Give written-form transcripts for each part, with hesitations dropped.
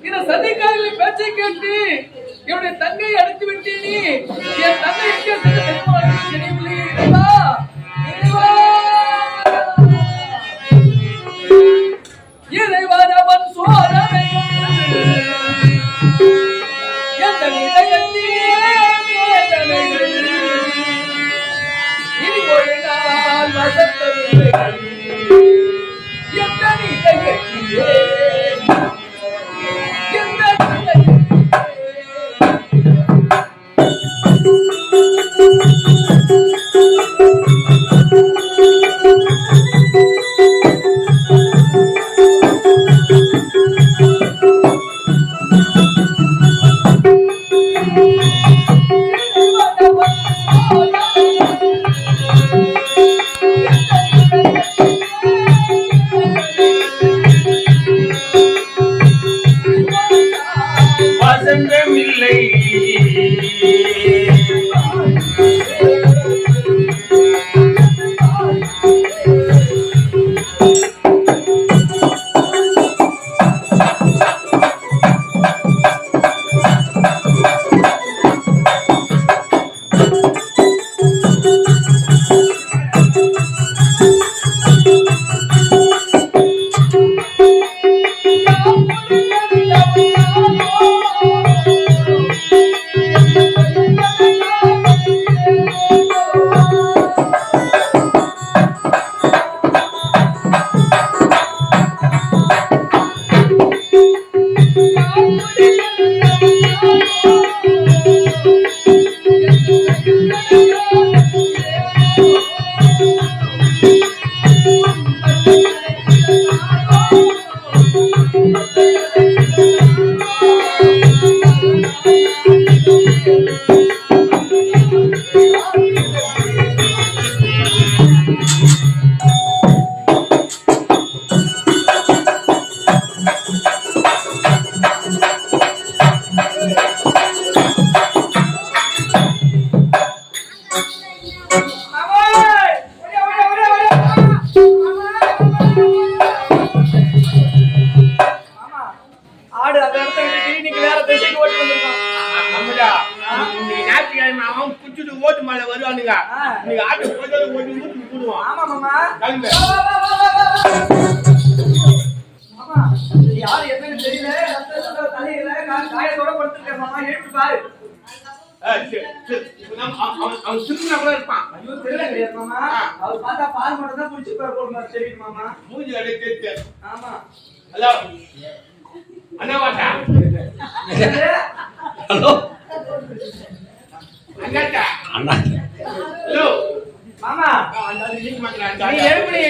இந்த சதிகாரிகளின் பேச்சை கேட்டு என்னுடைய தங்கையை அடைத்து விட்டேனே. என் தங்கை எங்கே சென்று தெரியவில்லை. இறைவனவன் சோதனை எந்த இனி ஒரு நாள் வசத்தவில்லை. எந்த நீதையே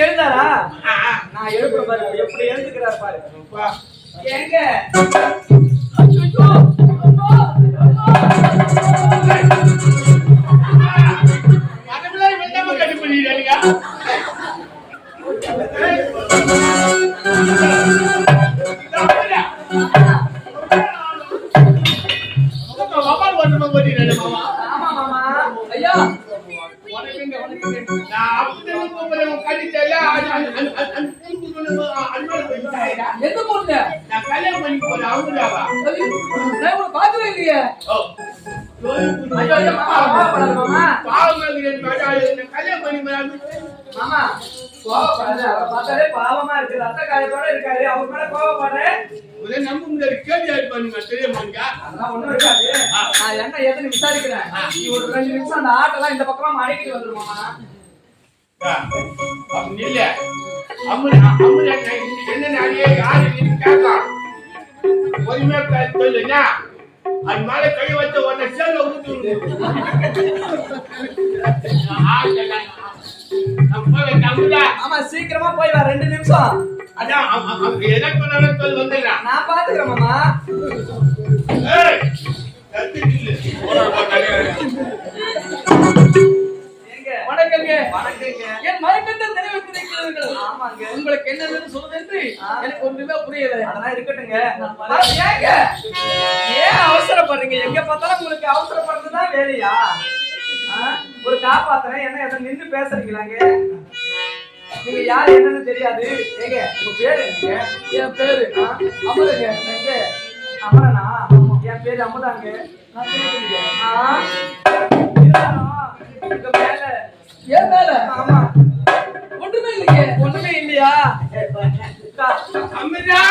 எழுந்தாரா? நான் எழுப்புற பாரு, எப்படி எழுந்துக்கிறார் பாரு. எங்க பாவமா இருக்கு, ரத்த காயத்தோட இருக்காரு, அவர் மேல கோவப்படுறேன். நம்ப முடியாது, கேள்வி பண்ணுங்க, தெரியுமாங்க. அதெல்லாம் ஒண்ணும் இருக்காது. நான் என்ன ஏதுன்னு விசாரிக்கிறேன். நீ ஒரு 2 நிமிஷம் அந்த ஆட்டெல்லாம் இந்த பக்கமா மடக்கிட்டு வந்துருமாமா. இல்ல என்ன யாரு கேட்கலாம், பொறுமையா சொல்லுங்க. அது மேல கை வச்ச உடனே சேர்ல ஊத்து. ஆமா, சீக்கிரமா போய் வா, 2 நிமிஷம். அதான் எனக்கு சொன்னாலும் வந்துடுறேன், நான் பாத்துக்கிறேன் மாமா. வணக்கங்க. என் மயக்கத்தை தெரிவித்திருக்கிறீர்கள். ஆமாங்க, உங்களுக்கு என்னன்னு சொல்லுது எனக்கு ஒன்றுமே புரியல. அதெல்லாம் இருக்கட்டுங்க. ஏன் அவசரப்படுறீங்க? எங்க பார்த்தாலும் உங்களுக்கு அவசரப்படுறதுதான் வேலையா? ஒரு காப்பாத்துறேன் என்ன எதை நின்று பேசுறீங்களாங்க? நீங்க யாரு என்னன்னு தெரியாது. ஏங்க உங்க பேரு என்னங்க? என் பேரு அமருங்க. அமரனா? என் பேரு அமுதாங்க. நான் கேட்கலையே. இங்க மேல. ஏன் மேல? ஆமா. ஒன்றுமே இல்லையே. ஒண்ணுமே இல்லையா? அமிர்தா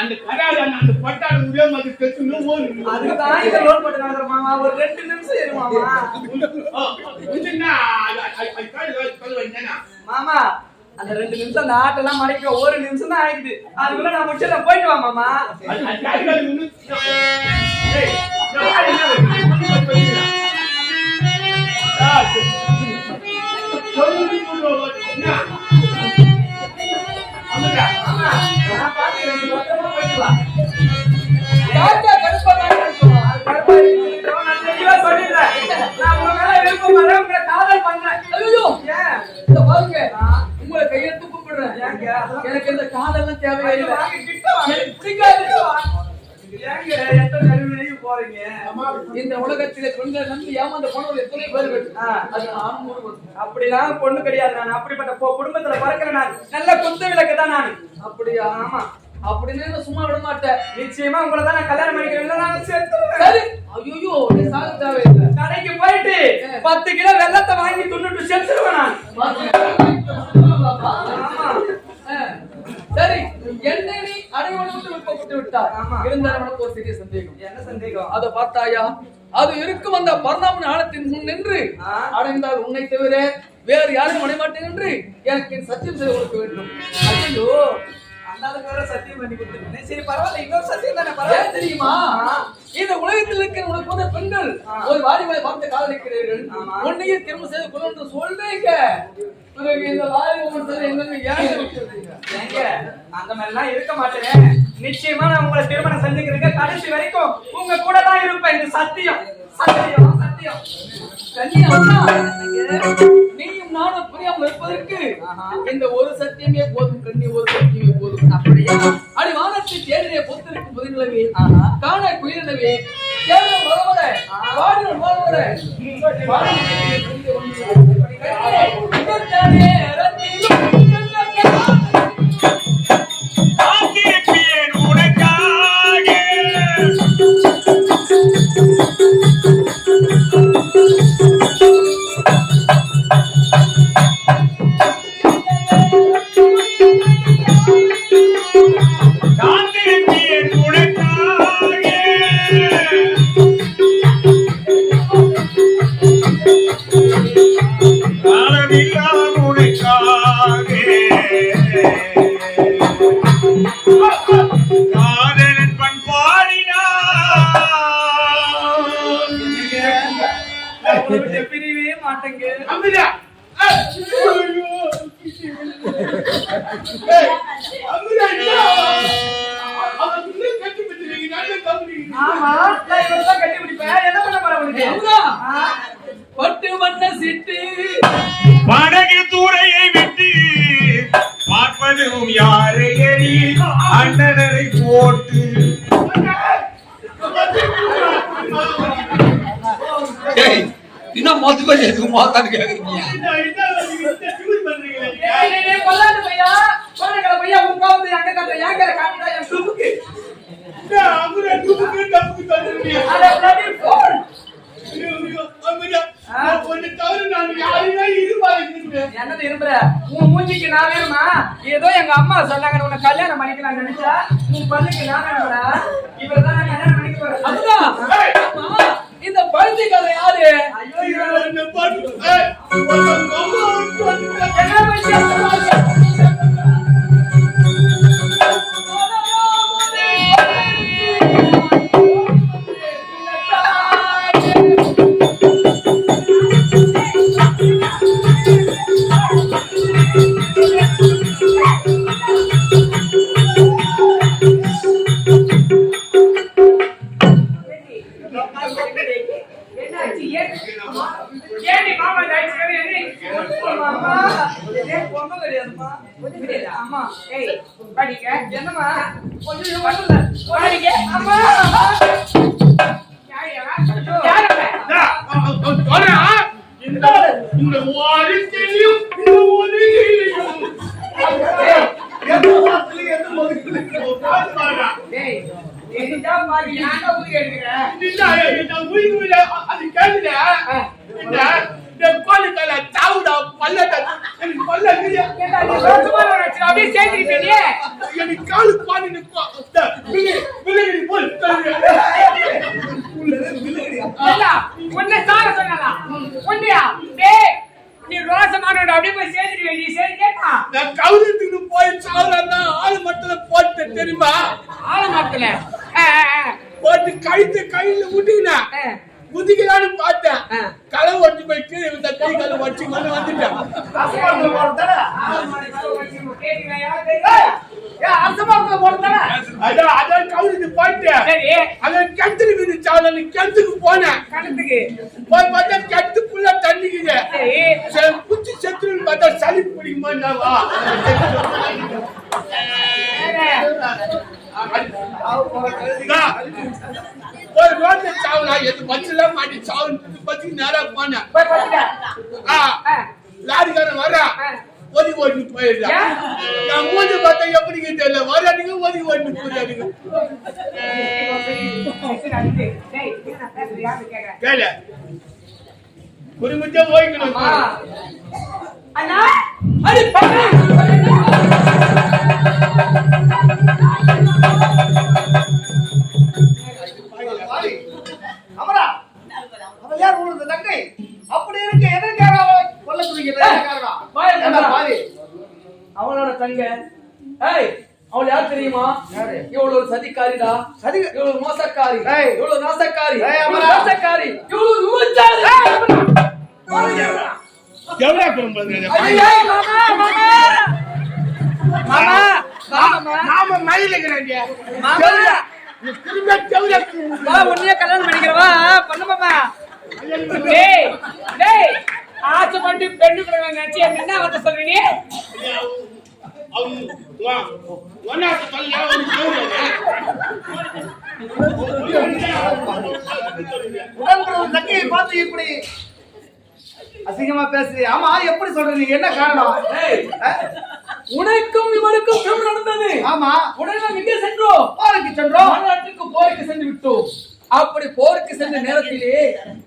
அந்த கரால அந்த பட்டாடு உதய மாதிரி கெட்டுன்னு ஓடு. அதுதான் இத லோன் போட்டு நடக்குற மாமா. ஒரு 2 நிமிஷம் இரு மாமா. என்ன அது கால் வந்தேனா மாமா அந்த 2 நிமிஷம் அந்த ஆட்டெல்லாம் மறைக்க 1 நிமிஷம் தான் ஆயிடுது. அதுக்குள்ள நான் முடிச்சிடறேன். போயிட்டு வா மாமா. அது கால் ஒண்ணு ஏய் நான் என்ன அமிர்தா நான் பாத்துக்கிறேன். நீ பத்திரமா போயிட்டு வா. யாருக்கா கருப்பா நான் இருக்கோம். அது கருப்பா இருக்கு. நான் தெளிவா சொல்லிடுறேன். நான் உங்க மேல விருப்பம் வரேன். உங்களை காதல் பண்றேன். ஐயோ ஏன்? இந்த பாருங்க உங்களை கையெடுத்து கூப்பிடுறேன். ஏங்க? அதெல்லாம் எனக்கு இந்த காதெல்லாம் தேவையில்லை. வாங்க, கிட்ட வாங்க. எனக்கு பிடிக்காது. ஏங்க எத்தனை நடுவுலையும் போறீங்க? இந்த உலகத்திலே பெண்களை நம்பி ஏமாந்த போனவர் எத்தனை பேர்கள். அது நானும் ஒருவன். அப்படிலாம் பொண்ணு கிடையாது. நான் அப்படிப்பட்ட குடும்பத்துல பிறக்கிற நான் நல்ல குத்து விளக்கு தான் நான். அப்படியா? ஆமா. அப்படின்னு நான் சும்மா விட மாட்டேன். நிச்சயமா உங்களை தான் நான் கல்யாணம் பண்ணிக்கிறேன். நான் சேர்த்துறேன். சரி. ஐயோ நீ சாக தேவையில்லை. கடைக்கு போயிட்டு 10 கிலோ வெல்லத்தை வாங்கி துண்ணுட்டு செத்துருவேன் நான். ஆமா. சரி என்னை நீ அடைவனுக்கு விருப்பப்பட்டு விட்டார். ஆமா. இருந்தாலும் எனக்கு ஒரு சிறிய சந்தேகம். என்ன சந்தேகம்? அதை பார்த்தாயா? அது இருக்கும் அந்த பர்ணாமன் ஆழத்தின் முன் நின்று அடைந்தால் உன்னை தவிர வேறு யாரும் அடைமாட்டேன் என்று எனக்கு சத்தியம் செய்து கொடுக்க வேண்டும். ஐயோ அந்த வேற சத்தியம் பண்ணி கொடுத்துருக்கேன். சரி பரவாயில்ல. இன்னொரு சத்தியம் தானே பரவாயில்ல. ஏன் தெரியுமா? இந்த உலகத்தில் இருக்கிற உனக்கு போன்ற பெண்கள் ஒரு வாலிபரை பார்த்து காதலிக்கிறீர்கள். உன்னையே திரும்ப செய்து கொள்ள என்று சொல்றீங்க. பிறகு இந்த வாலிபர் என்னன்னு ஏன் விட்டுறீங்க? ஏங்க அந்த மாதிரிலாம் இருக்க மாட்டேன். நிச்சயமா நான் உங்களை திருமணம் செஞ்சுக்கிறேன். கடைசி வரைக்கும் உங்க கூட தான் இருப்பேன். இது சத்தியம். சத்தியம் சத்தியம். நீயும் நானும் புரியாமல் இருப்பதற்கு இந்த ஒரு சத்தியமே போதும். கண்ணி ஒரு சத்தியமே போதும். அப்படியா? அடி வானத்தை தேடிய பொத்திருக்கும் புதிங்களவே காண குயிலவே கேவலம் வரவர வாடின வரவர பிரிவே மாட்டேங்க. அமிர்தா ஆமா நான் இவர்தான் கட்டி பிடிப்பேன். என்ன பண்ண போற உனக்கு? பட்டு வண்ண சிட்டு படகு தூரையை விட்டு பார்ப்பதும் யாரை எறி அண்ணனை போட்டு இன்னும் மொத்த பேர் எதுக்கு மோத்தான்னு கேக்குறீங்க? கொல்லாண்டு பையா கொல்லக்கட பையா உங்க வந்து அங்க கட்ட ஏங்கற காட்டிடா என் சுப்புக்கு. அட bloody fool. என்னது இரும்புற? உன் மூஞ்சிக்கு நான் வேணுமா? ஏதோ எங்க அம்மா சொன்னாங்க உன்னை கல்யாணம் பண்ணிக்கலாம் நினைச்சா உன் பல்லுக்கு நான் வேணும்டா. இவர்தான் நான் கல்யாணம் பண்ணிக்க போறேன். அதுதான் இந்த பழத்திக்கார யாரு? ஐயோ என்ன பண்ணி என்னமா கொஞ்சம் வரல படிக்க அம்மா இந்த வாரி தெரியும் இந்த ஒலி நீதான் பாதி நான் உயிர் எடுக்கிறேன். உயிர் அது கேளுங்க. இந்த கோழிக்கால சாவுடா பல்லட்ட எனக்கு பல்ல அப்படியே சேர்த்துக்கிட்டே எனக்கு காலு பாடி விலகி போல் உன்னை சார சொன்னா உன்னையா டேய் நீ ரோசமானோட அப்படியே போய் சேர்த்துட்டு நீ சரி கேட்டா நான் கவுரத்துக்கு போய் சாவுறேன்னா ஆளு மட்டல போட்டு தெரியுமா? ஆளு மட்டல போட்டு கையில விட்டுக்கினா குதிக்கலான்னு பார்த்தேன். களை ஒட்டி போய் கீழே இந்த கை கால வச்சு கொண்டு வந்துட்டேன். அதான் கவுருக்கு போயிட்டேன். அதான் கிணத்துக்கு விதிச்சாலும் கிணத்துக்கு போனேன். போய் பார்த்தா கிணத்துக்குள்ள தண்ணிக்குது. குச்சி செத்துருன்னு பார்த்தா சளி பிடிக்குமா என்னவா? ஒரு ரோட்ல சாவுனா எது பஸ்ல மாட்டி சாவு பத்தி நேரா போனேன். லாரிக்காரன் வர ஒதுக்கி போயிடுறான். நான் மூஞ்சி பார்த்தா எப்படிங்க தெரியல. வராதுங்க ஒதுக்கி போயிடாதுங்க. கேளு குறிமிட்டே போய்க்கணும். அண்ணா அமரா அவ யார் உங்களுக்கு தங்கை அப்படி இருக்கு எதற்காக கொல்ல துடிக்கிறீங்க? அவளோட தங்க அவள் யார் தெரியுமா? இவ்வளவு ஒரு சதிக்காரிடா. இவ்வளவு மோசக்காரி, இவ்வளவு நாசக்காரி, நாசக்காரி, இவ்வளவு விபச்சாரி. நாம மயிலுங்கிறாங்க. உன்னையே கல்யாணம் பண்ணிக்கிறவா பண்ணுமாமா. ஆசைப்பட்டு பெண்ணு கூட நினைச்சு என்ன வந்து சொல்றீங்க? தங்கையை பார்த்து இப்படி அசிங்கமா பேசுறீங்க. ஆமா எப்படி சொல்றீங்க? என்ன காரணம்? உனக்கும் இவனுக்கும் பெண் நடந்தது. ஆமா உடனே நாம் எங்கே சென்றோம்? மாநாட்டுக்கு போருக்கு சென்று விட்டோம். அப்படி போருக்கு சென்ற நேரத்திலே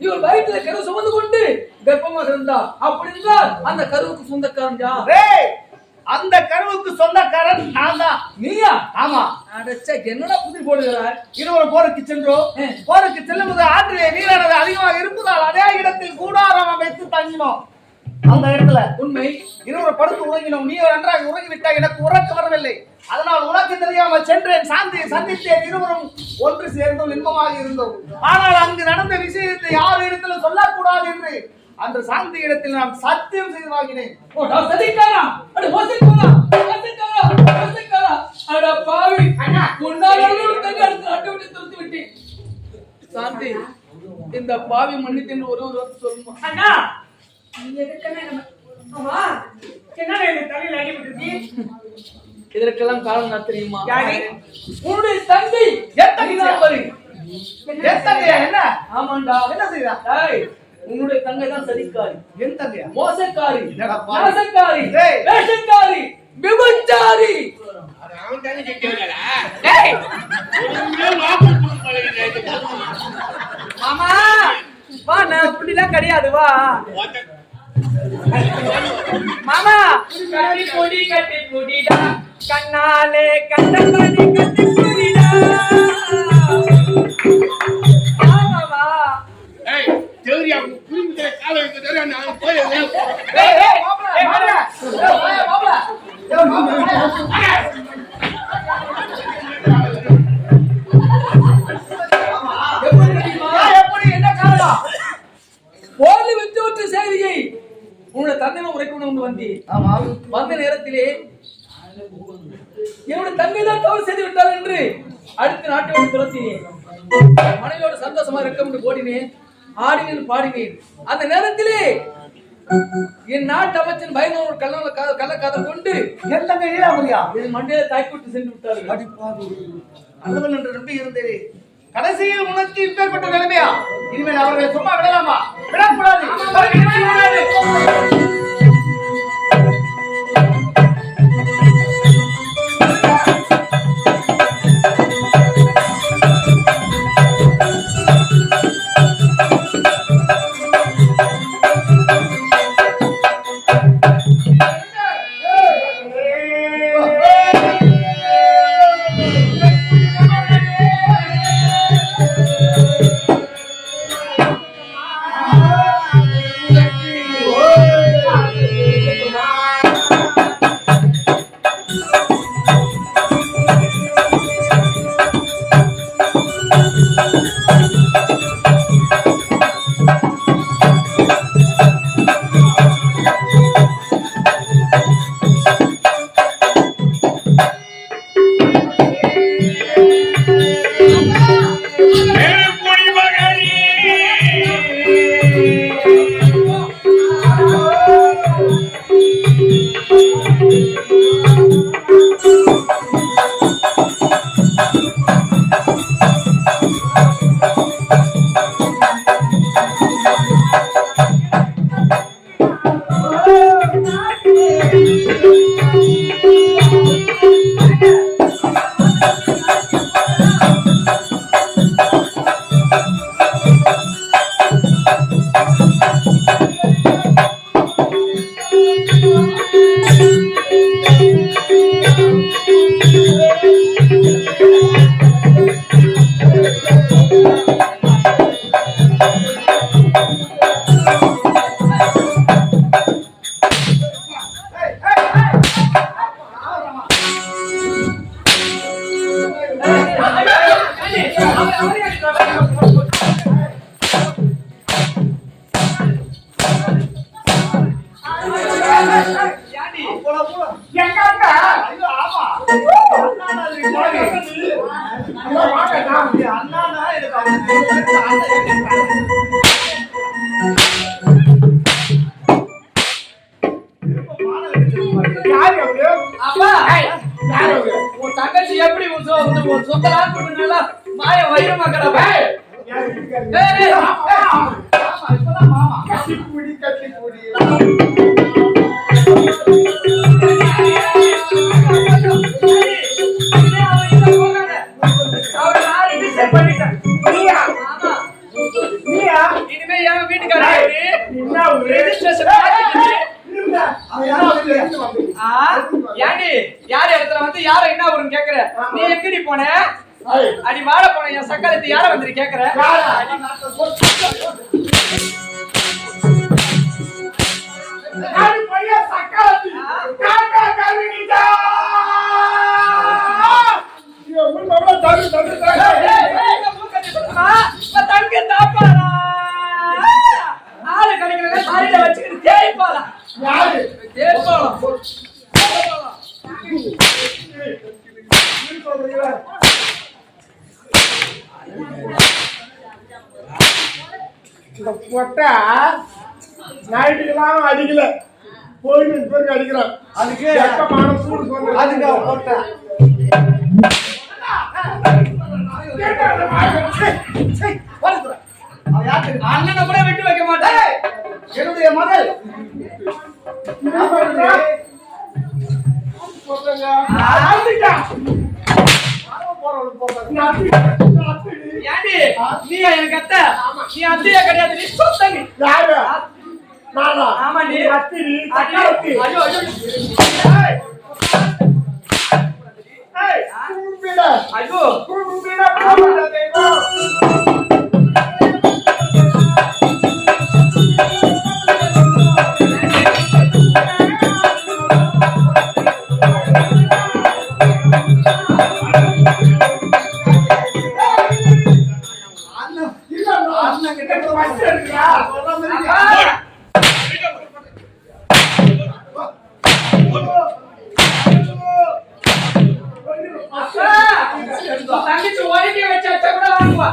இவர் வயிற்றில கரு சுமந்து கொண்டு கர்ப்பமாக இருந்தார். அப்படி என்றால் அந்த கருவுக்கு சொந்தக்காரன் யார்? அந்த கருவுக்கு சொந்தக்காரன் நான் தான். நீயா? ஆமா. அடச்சே என்னடா புதி போடுகிறாய்? இருவர் போருக்கு சென்றோம். போருக்கு செல்லும்போது ஆற்றிலே நீரானது அதிகமாக இருப்பதால் அதே இடத்தில் கூடாரம் அமைத்து தங்கினோம். அந்த இடத்துல உண்மை. இருவர் படுத்து உறங்கினோம். நீ நன்றாக உறங்கிவிட்டாய். எனக்கு உறக்க வரவில்லை. அதனால் உனக்கு தெரியாமல் சென்றேன். சாந்தியை சந்தித்தேன். இருவரும் ஒன்று சேர்ந்தோம். இன்பமாக இருந்தோம். ஆனால் அங்கு நடந்த விஷயத்தை யார் இடத்துல சொல்லக்கூடாது என்று அந்த சாந்தி இடத்தில் நான் சத்தியம் செய்து வாங்கினேன். சாந்தி இந்த பாவி மன்னித்து ஒரு சொல்லுமா? இதற்கெல்லாம் காரணம் தெரியுமா? உன்னுடைய தங்கை என்ன? ஆமாண்டா. என்ன செய்தா? உன்னுடைய தங்கை தான் சதிக்காரி, என் தங்கையா? மோசக்காரி, நாசக்காரி, வேஷக்காரி, விபச்சாரி. மாமா வா, நான் அப்படிலாம் கிடையாது. வா மாமா. கட்டி குடிடா கண்ணாலே கண்ணமணி கட்டி குடிடா. தேவரியா புரிஞ்ச காலம் நான் போய் போலி விட்டு செய்தியை உன்னுடைய தந்தை உரைக்கணும் வந்தி. வந்த நேரத்திலே என்னுடைய தங்கை தான் தவறு செய்து விட்டார் என்று அடுத்த நாட்டோடு துரத்தினேன். மனைவியோடு சந்தோஷமா இருக்க ஓடினேன், ஆடினேன், பாடினேன். அந்த நேரத்திலே என் நாட்டு அமைச்சன் பயனோர் கள்ளக்காதல் கொண்டு என் தங்கை நீலாமரியா என் மண்டையில தாய்க்குட்டு சென்று விட்டார்கள். நல்லவன் என்று நம்பி இருந்தேன். கடைசியில் உனக்கு இப்பேற்பட்ட நிலைமையா? இனிமேல் அவர்களை சும்மா விடலாமா? விடக்கூடாது. உன் தங்கச்சி எப்படி சொந்தலா நல்லா மாய வைரமாக்கடா இனிமே என் வீட்டுக்காரர் யார் இடத்துல வந்து யார என்ன வரும்னு கேக்குற நீ எங்கடி போன அடி வாழ போன என் சக்காலத்து யார வந்து கேக்குற தங்க தாப்பாரா ஆளு கிடைக்கிற சாரியில வச்சுக்கிட்டு தேய்ப்பாரா தேய்ப்பாலாம் இந்த பொட்டை நைட்டுக்கெல்லாம் அடிக்கல போயிட்டு பேருக்கு அடிக்கிறான் அதுக்கு வெக்கமான சூடு சொல்றேன் அதுக்கு பொட்டை அண்ணனை கூட விட்டு வைக்க மாட்டேன் என்னுடைய மகள் ஏண்டி நீ எனக்கு அத்தை நீ அத்தையா கிடையாது நீ சொத்தங்க யாரு நானா ஆமா நீ அத்திரி ஐயோ ஐயோ ஐயோ தங்கச்சி ஒதுக்கி வச்ச கூட வாங்குவா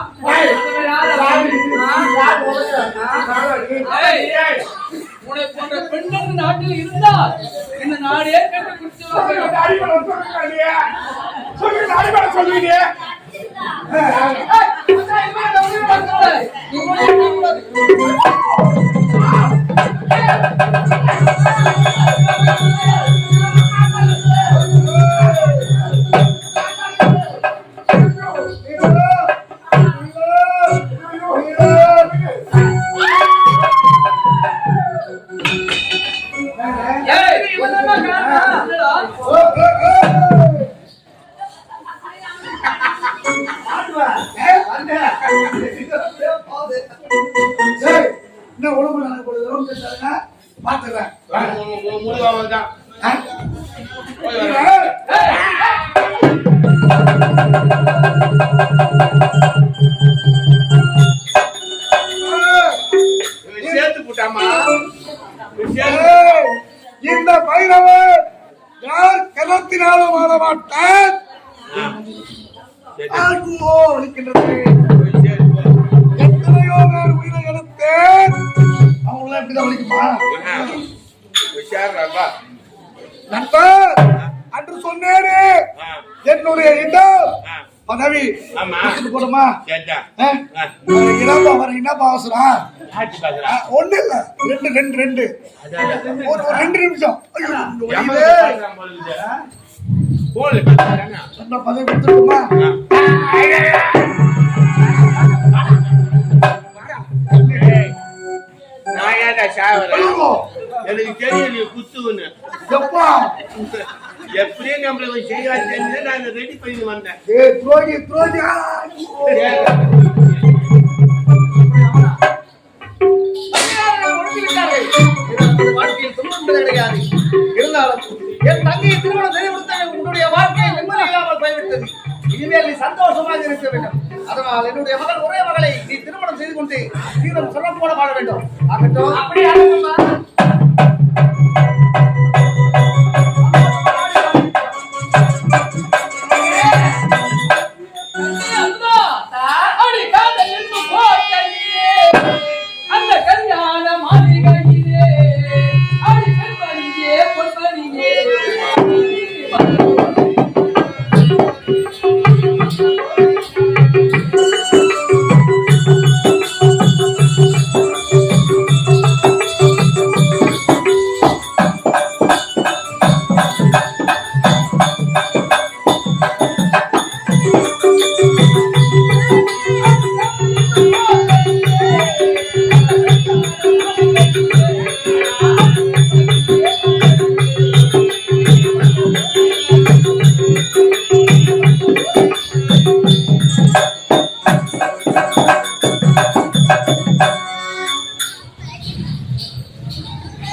உன்னை போன்ற பெண்கள் நாட்டில் இருந்தால் இந்த நாடே கண்டு சொல்லுவீங்க சேர்த்து போட்டாமா இந்த பைரவர் யார் கரத்தினாலும் வாழ மாட்டார் எத்தனையோ பேர் உயிரை எடுத்தேன் அவங்கள எப்படிதான் ஒழிக்குமா நண்பர் அன்று சொன்னேனே என்னுடைய இடம் பதவி போடுமா இடம் அவர் என்ன அவசரம் ஒண்ணு இல்ல ரெண்டு ஒரு 2 நிமிஷம் பதவி கொடுத்துருமா எனக்கு தெரியும் நீ குத்துன்னு எப்பா எப்படியே நம்மள செய்யாச்சு நான் ரெடி பண்ணி வந்தேன். வாழ்க்கையில் துன்பம் கிடையாது. இருந்தாலும் என் தங்கையை திருமணம் செய்து கொடுத்த உன்னுடைய வாழ்க்கை நிம்மதி இல்லாமல் போய்விட்டது. இனிமேல் நீ சந்தோஷமாக இருக்க வேண்டும். அதனால் என்னுடைய மகள் ஒரே மகளை நீ திருமணம் செய்து கொண்டு தீவிரம் சொல்ல போல வாழ வேண்டும். ஆகட்டும். அப்படி ஆகட்டுமா? அடி காதல் என்று போட்டே அந்த கல்யாண மாளிகையிலே அடி கண்பணியே பொன்பணியே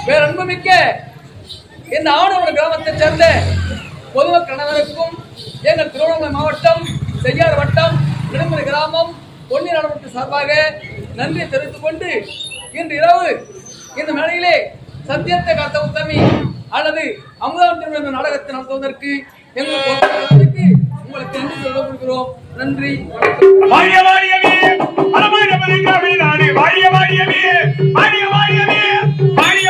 பேரன்புமிக்க இந்த ஆவணவர கிராமத்தைச் சேர்ந்த பொதுமக்கள் அனைவருக்கும் எங்கள் திருவண்ணாமலை மாவட்டம் செய்யாறு வட்டம் விடுமுறை கிராமம் பொன்னி நடவடிக்கை சார்பாக நன்றி தெரிவித்துக் கொண்டு இன்று இரவு இந்த மேடையிலே சத்தியத்தை காத்த உத்தமி அல்லது அமுதாவன் என்ற நாடகத்தை நடத்துவதற்கு எங்களுக்கு நன்றி சொல்ல கொடுக்கிறோம். நன்றி. வாழிய வாழியவே அலமாரி நாடு வாழிய வாழியவே வாழிய வாழியவே வாழிய